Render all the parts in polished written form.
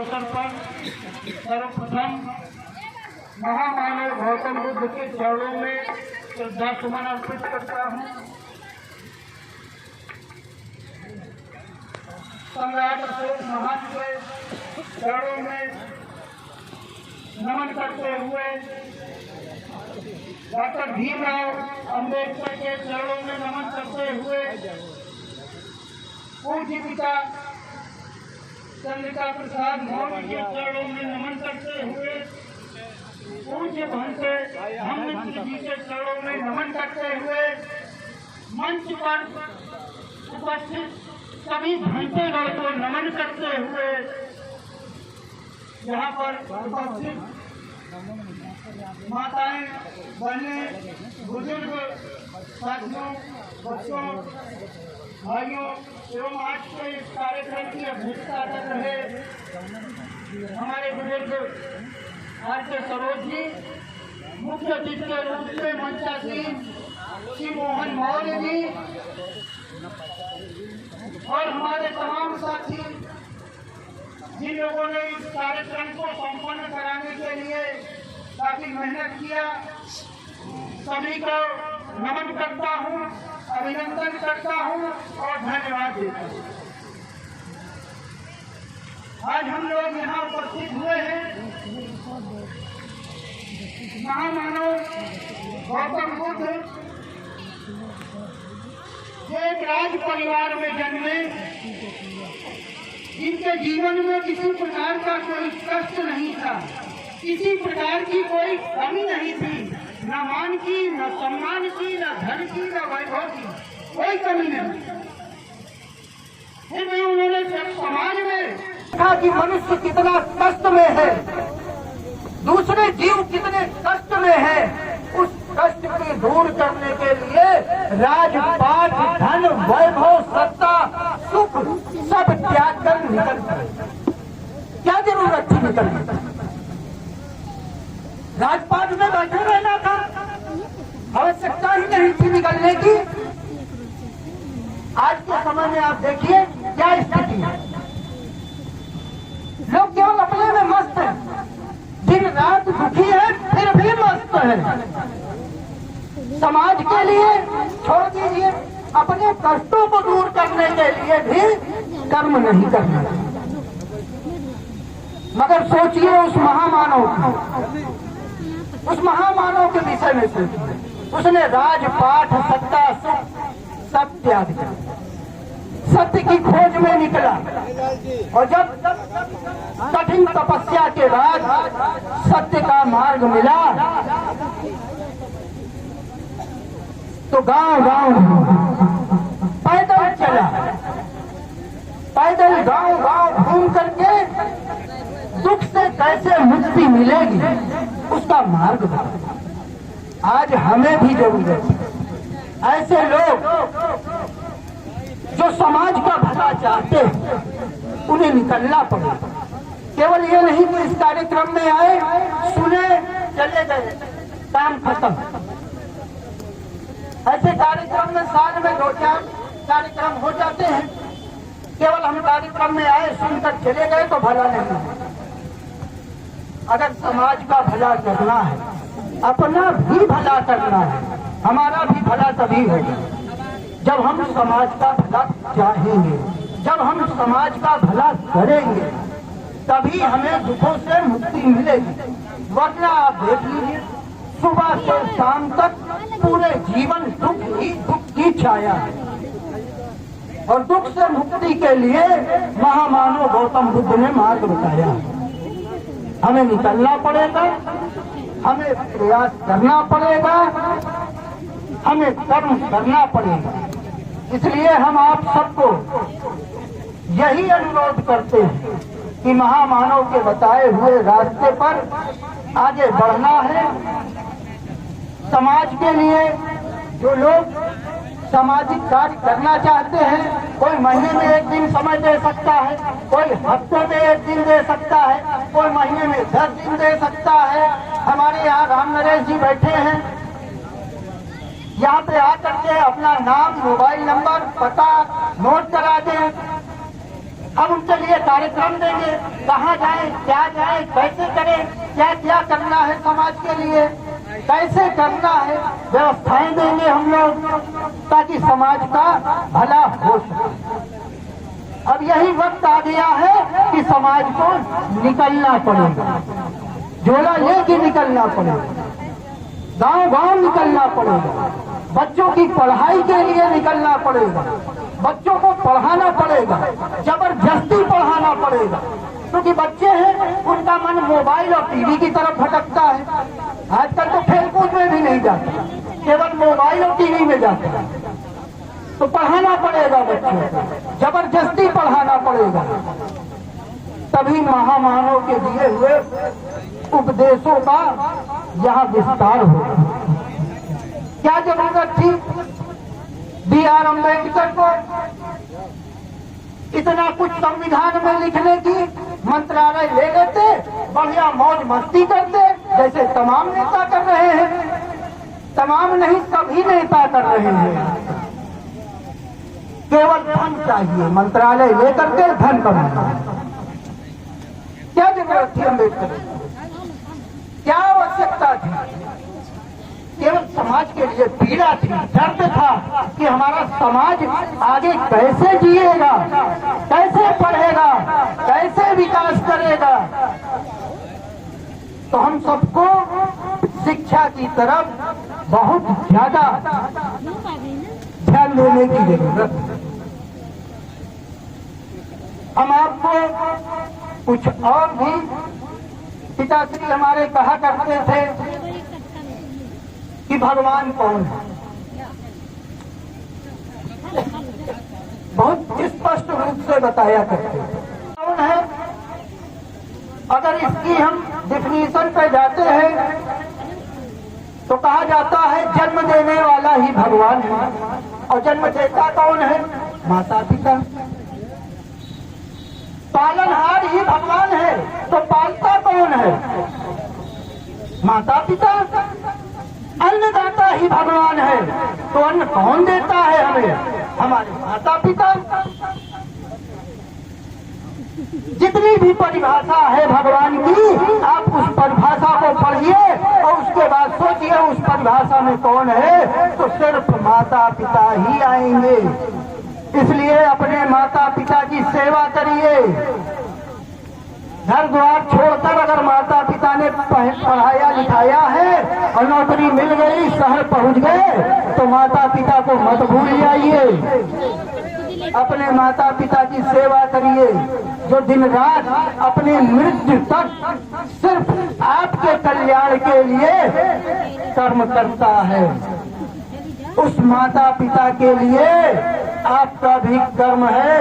अवसर पर सर्वप्रथम महामानव गौतम बुद्ध के चरणों में श्रद्धा सुमन अर्पित करता हूँ। सम्राट अशोक महान के चरणों में नमन करते हुए डॉक्टर भीमराव अंबेडकर के चरणों में नमन करते हुए पूज्य पिता चंद्रिका प्रसाद मौर्य के चरणों में नमन करते हुए पूज्य भंते धम्ममित्र जी के चरणों में नमन करते हुए मंच पर उपस्थित सभी भंतेगण को नमन करते हुए यहाँ पर उपस्थित माताएं, बहनें, बुजुर्ग साथियों, बच्चों, भाइयों एवं आज के इस कार्यक्रम की अध्यक्षता कर रहे हमारे बुजुर्ग आर.के. सरोज जी, मुख्य अतिथि के रूप में मंचासीन श्री मोहन मौर्य जी और हमारे तमाम साथी जिन लोगों ने इस कार्यक्रम को संपन्न कराने के लिए काफी मेहनत किया, सभी को नमन करता हूँ, अभिनंदन करता हूँ और धन्यवाद देता हूँ। आज हम लोग यहाँ उपस्थित हुए हैं महामानव गौतम बुद्ध एक राज परिवार में जन्मे, जिनके जीवन में किसी प्रकार का कोई कष्ट नहीं था, किसी प्रकार की कोई कमी नहीं थी, न मान की, न सम्मान की, न धन की, न वैभव की, कोई कमी नहीं। फिर भी उन्होंने समाज में देखा कि मनुष्य कितना कष्ट में है, दूसरे जीव कितने कष्ट में है, उस कष्ट को दूर करने के लिए राजपाट, धन, वैभव, सत्ता, सुख सब त्याग कर निकल पड़े। क्या जरूरत थी निकलने? राजपाट में बैठे रहना था, आवश्यकता ही नहीं थी निकलने की। आज के समय में आप देखिए क्या स्थिति है, लोग केवल अपने में मस्त हैं, दिन रात दुखी है फिर भी मस्त है। समाज के लिए छोड़ दीजिए, अपने कष्टों को दूर करने के लिए भी कर्म नहीं करना। मगर सोचिए उस महामानव के विषय में सोचिए, उसने राजपाट, सत्ता, सुख सब त्याग दिया, सत्य की खोज में निकला और जब कठिन तपस्या के बाद सत्य का मार्ग मिला तो गांव-गांव पैदल चला, पैदल गांव-गांव घूम करके दुख से कैसे मुक्ति मिलेगी उसका मार्ग बता। आज हमें भी जरूरत है ऐसे लोग जो समाज का भला चाहते हैं, उन्हें निकलना पड़ेगा। केवल ये नहीं कि इस कार्यक्रम में आए, सुने, चले गए, काम खत्म। ऐसे कार्यक्रम में साल में 2-4 कार्यक्रम हो जाते हैं, केवल हम कार्यक्रम में आए, सुनकर चले गए तो भला नहीं है। अगर समाज का भला करना है, अपना भी भला करना है, हमारा भी भला तभी होगा जब हम समाज का भला चाहेंगे, जब हम समाज का भला करेंगे, तभी हमें दुखों से मुक्ति मिलेगी। वरना आप देख लीजिए, सुबह से शाम तक पूरे जीवन दुख ही दुख की छाया है। और दुख से मुक्ति के लिए महामानव गौतम बुद्ध ने मार्ग बताया। हमें निकलना पड़ेगा, हमें प्रयास करना पड़ेगा, हमें कर्म करना पड़ेगा। इसलिए हम आप सबको यही अनुरोध करते हैं कि महामानव के बताए हुए रास्ते पर आगे बढ़ना है। समाज के लिए जो लोग सामाजिक कार्य करना चाहते हैं, कोई महीने में 1 दिन समय दे सकता है, कोई हफ्ते में 1 दिन दे सकता है, कोई महीने में 10 दिन दे सकता है। हमारे यहाँ राम नरेश जी बैठे हैं, यहाँ पे आकर के अपना नाम, मोबाइल नंबर, पता नोट करा दें। अब उनके लिए कार्यक्रम देंगे, कहाँ जाए, क्या जाए, कैसे करें, क्या क्या करना है समाज के लिए, कैसे करना है, व्यवस्थाएं देंगे हम लोग ताकि समाज का भला हो सके। अब यही वक्त आ गया है कि समाज को निकलना पड़ेगा, झोला लेके निकलना पड़ेगा, गांव गांव निकलना पड़ेगा, बच्चों की पढ़ाई के लिए निकलना पड़ेगा, बच्चों को पढ़ाना पड़ेगा, जबरदस्ती पढ़ाना पड़ेगा, क्योंकि बच्चे हैं उनका मन मोबाइल और टीवी की तरफ भटकता है। आजकल तो खेलकूद में भी नहीं जाता, केवल मोबाइल और टीवी में जाता है। तो पढ़ाना पड़ेगा बच्चों को, जबरदस्ती पढ़ाना पड़ेगा, तभी महामानव के दिए हुए उपदेशों का यहाँ विस्तार होगा। क्या जरूरत थी B.R. अम्बेडकर को इतना कुछ संविधान में लिखने की? मंत्रालय ले लेते, बढ़िया मौज मस्ती करते, जैसे तमाम नेता कर रहे हैं। तमाम नहीं, सभी नेता कर रहे हैं। केवल धन चाहिए, मंत्रालय लेकर के धन कमाना। क्या जरूरत थी अम्बेडकर? क्या आवश्यकता थी? केवल समाज के लिए पीड़ा थी, दर्द था कि हमारा समाज आगे कैसे जिएगा, कैसे पढ़ेगा, कैसे विकास करेगा। तो हम सबको शिक्षा की तरफ बहुत ज्यादा ध्यान देने की जरूरत है। हम आपको कुछ और भी पिताश्री हमारे कहा करते थे कि भगवान कौन है, बहुत स्पष्ट रूप से बताया करते हैं कौन है। अगर इसकी हम डिफिनीशन पे जाते हैं तो कहा जाता है जन्म देने वाला ही भगवान है। और जन्म देता कौन है? माता पिता। पालनहार ही भगवान है, तो पालता कौन है? माता पिता। अन्नदाता ही भगवान है, तो अन्न कौन देता है हमें? हमारे माता पिता। जितनी भी परिभाषा है भगवान की, आप उस परिभाषा को पढ़िए और उसके बाद सोचिए उस परिभाषा में कौन है, तो सिर्फ माता पिता ही आएंगे। इसलिए अपने माता पिता की सेवा करिए। घर द्वार छोड़कर अगर माता पिता ने पढ़ाया लिखाया है और नौकरी मिल गई, शहर पहुंच गए, तो माता पिता को मत भूल जाइए। अपने माता पिता की सेवा करिए, जो दिन रात अपनी मृत्यु तक सिर्फ आपके कल्याण के लिए कर्म करता है। उस माता पिता के लिए आपका भी कर्म है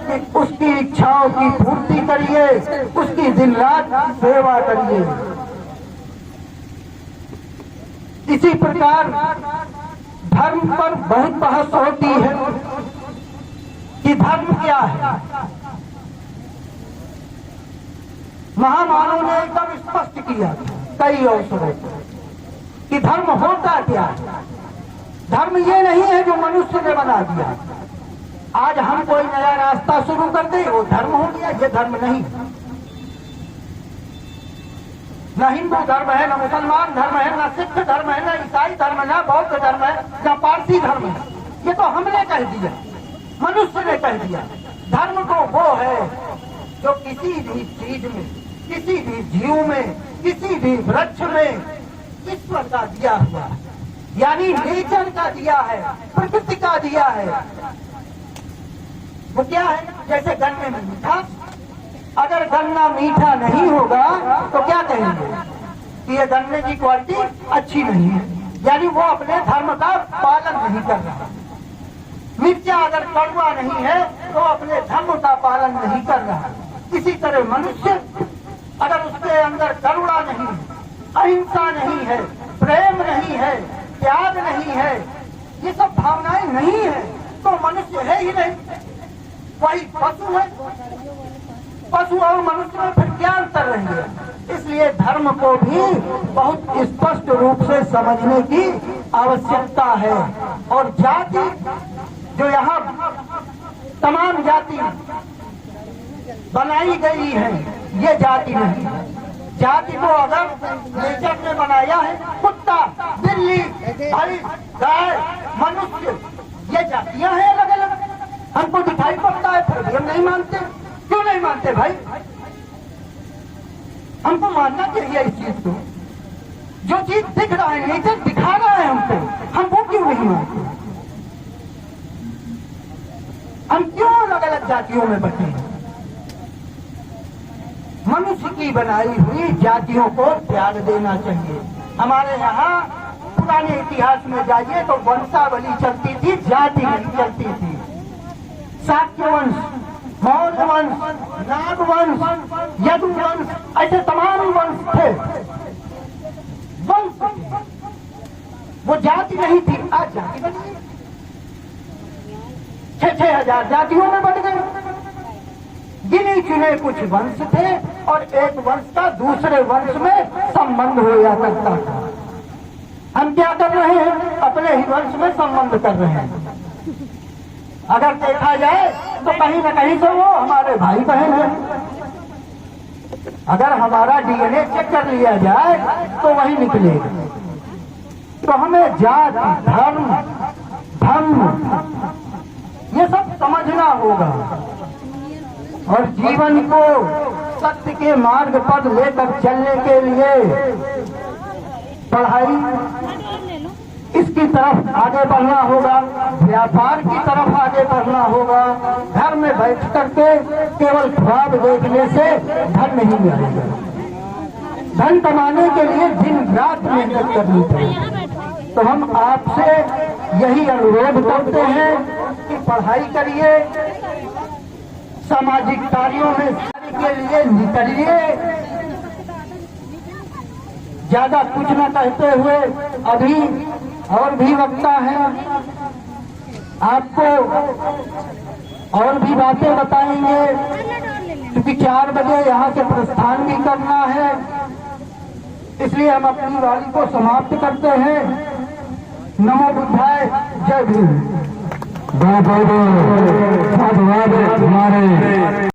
कि उसकी इच्छाओं की पूर्ति करिए, उसकी दिन रात सेवा करिए। इसी प्रकार धर्म पर बहुत बहस होती है कि धर्म क्या है। महामानव ने एकदम स्पष्ट किया कई अवसरों कि धर्म होता क्या है। धर्म ये नहीं है जो मनुष्य ने बना दिया। आज हम कोई नया रास्ता शुरू कर दे, वो धर्म हो गया। ये धर्म नहीं, न हिंदू धर्म है, न मुसलमान धर्म है, न सिख धर्म है, न ईसाई धर्म है, न बौद्ध धर्म है, न पारसी धर्म है। ये तो हमने कह दिया, मनुष्य ने कह दिया। धर्म तो वो है जो किसी भी चीज में, किसी भी जीव में, किसी भी वृक्ष में ईश्वर का दिया हुआ है, यानी नेचर का दिया है, प्रकृति का दिया है। वो क्या है? जैसे गन्ने में मीठा, अगर गन्ना मीठा नहीं होगा तो क्या कहेंगे कि ये गन्ने की क्वालिटी अच्छी नहीं है, यानी वो अपने धर्म का पालन नहीं कर रहा। मिर्चा अगर कड़वा नहीं है तो अपने धर्म का पालन नहीं कर रहा। इसी तरह मनुष्य अगर उसके अंदर करुणा नहीं, अहिंसा नहीं है, प्रेम नहीं है, त्याग नहीं है, ये सब भावनाएं नहीं है, तो मनुष्य है ही नहीं, वही पशु है। पशु और मनुष्य में फिर क्या अंतर रहेंगे? इसलिए धर्म को भी बहुत स्पष्ट रूप से समझने की आवश्यकता है। और जाति, जो यहाँ तमाम जाति बनाई गई है, ये जाति नहीं है। जाति को अगर नेचर ने बनाया है, कुत्ता, बिल्ली, भाई, गाय, मनुष्य, ये जातियां हैं अलग अलग। हमको दिखाई पड़ता है फिर भी हम नहीं मानते। क्यों नहीं मानते भाई? हमको मानना चाहिए इस चीज को। जो चीज दिख रहा है, नेचर दिखा रहा है हमको, हम वो क्यों नहीं मानते? हम क्यों अलग अलग जातियों में बटे हैं? मनुष्य की बनाई हुई जातियों को त्याग देना चाहिए। हमारे यहाँ पुराने इतिहास में जाइए तो वंशावली चलती थी, जाति नहीं चलती थी। शाक्य वंश, मौर्य वंश, नाग वंश, यदु वंश, ऐसे तमाम वंश थे। वंश वो जाति नहीं थी, आज जाति बनी। 6,000 जातियों में बढ़ गए। गिने चुने कुछ वंश थे और एक वंश का दूसरे वंश में संबंध होया करता था। हम क्या कर रहे हैं? अपने ही वंश में संबंध कर रहे हैं। अगर देखा जाए तो कहीं न कहीं से वो हमारे भाई बहन हैं। अगर हमारा डीएनए चेक कर लिया जाए तो वही निकलेगा। तो हमें जाति, धर्म, ये सब समझना होगा और जीवन को सत्य के मार्ग पर लेकर चलने के लिए पढ़ाई, इसकी तरफ आगे बढ़ना होगा, व्यापार की तरफ आगे बढ़ना होगा। घर में बैठ करके केवल ख्वाब देखने से धन नहीं मिलेगा। धन कमाने के लिए दिन रात मेहनत करनी चाहिए। तो हम आपसे यही अनुरोध करते हैं कि पढ़ाई करिए, सामाजिक कार्यों में के लिए निकलिए। ज्यादा कुछ न कहते हुए अभी और भी वक्ता हैं, आपको और भी बातें बताएंगे, क्योंकि 4 बजे यहाँ से प्रस्थान भी करना है। इसलिए हम अपनी वाणी को समाप्त करते हैं। नमो बुद्धाय, जय भीम।